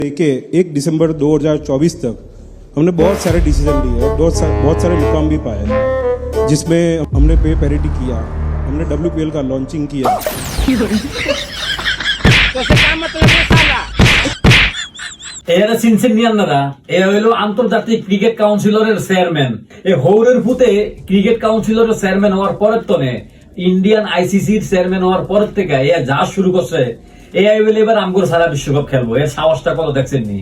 लेके 1 दिसंबर 2024 तक हमने बहुत सारे डिसीजन लिए हैं, बहुत सारे मुकाम भी पाए, जिसमें हमने पे पैरिटी किया, हमने WPL का लॉन्चिंग किया। এরা চিনছেন নি আপনারা? এ হইল আন্তর্জাতিক ক্রিকেট কাউন্সিলরের চেয়ারম্যান। এই হৌরের ভূতে ক্রিকেট কাউন্সিলরের চেয়ারম্যান হওয়ার পরের তনে ইন্ডিয়ান আইসিসির চেয়ারম্যান হওয়ার পরের থেকে এ যা শুরু করছে, এ আইবেল এবার আমগর সারা বিশ্বকাপ খেলবো। এর সাহসটা কত দেখছেন নি?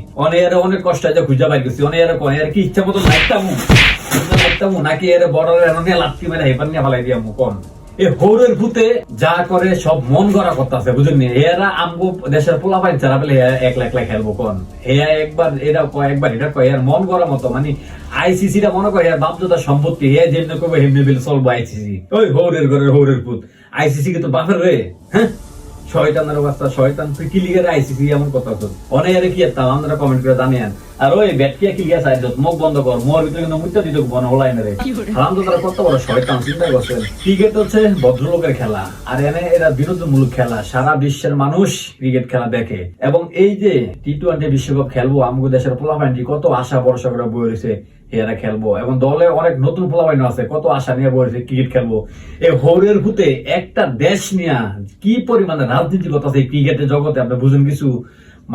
অনেক কষ্ট যে খুঁজে পাই গেছি। এর কি ইচ্ছা মতো লাগতামু নাকি এর বর্ডারের এনে লাত্তি মেরে হেপার নিয়ে ফালাই দিয়া মুকন। এই হৌরের ভূতে যা করে সব মন গড়া করতেছে, বুঝেননি? এরা আমগো দেশের পোলাপাইন চারা পেলে একলা খেলবো কোন? একবার এটা কয়, একবার এটা কয়, এর মন গড়া মতো। মানে আইসিসি টা মনে করে এর বাপদাদার সম্পত্তি, যেমনি করবো হেমনি বিল চলবো আইসিসি। ওই হৌরের ঘরের হৌরের ভূত আইসিসি কে তো বাপের রে, হ্যাঁ শয়তানের অবস্থা। শয়তান তুই কি লিগের আইসিসি এমন কথা তো অনেক কি একটা আপনারা কমেন্ট করে জানিয়েন। আর ওই ব্যাটকিয়া কি লিগা সাইড মুখ বন্ধ কর, মোর ভিতরে কিন্তু মুইতা দিতে বন হলাই না রে। হারাম তো তারা কত বড় শয়তান চিন্তা করছেন। ক্রিকেট হচ্ছে ভদ্রলোকের খেলা, আর এনে এরা বিনোদনমূলক খেলা। সারা বিশ্বের মানুষ ক্রিকেট খেলা দেখে, এবং এই যে টি-20 বিশ্বকাপ খেলবো, আমাদের দেশের পোলাপাইনটি কত আশা ভরসা করে বই রয়েছে এরা খেলবো, এবং দলে অনেক নতুন পোলাপাইন আছে কত আশা নিয়ে বসেছে ক্রিকেট খেলবো। এই হৌরের ভূতে একটা দেশ নিয়ে কি পরিমাণে রাজনীতি করতেছে ক্রিকেটের জগতে, আপনি বুঝেন কিছু?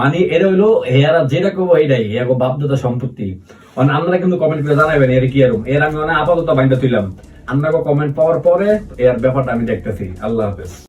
মানে এটা হইলো এরা যেটা করবো এটাই এগো বাপদাদা সম্পত্তি। আপনারা কিন্তু কমেন্ট করে জানাবেন এর কি এরকম। এর আমি আপাতত বাইন্দা তুইলাম, আপনাকে কমেন্ট পাওয়ার পরে এর ব্যাপারটা আমি দেখতেছি। আল্লাহ হাফেজ।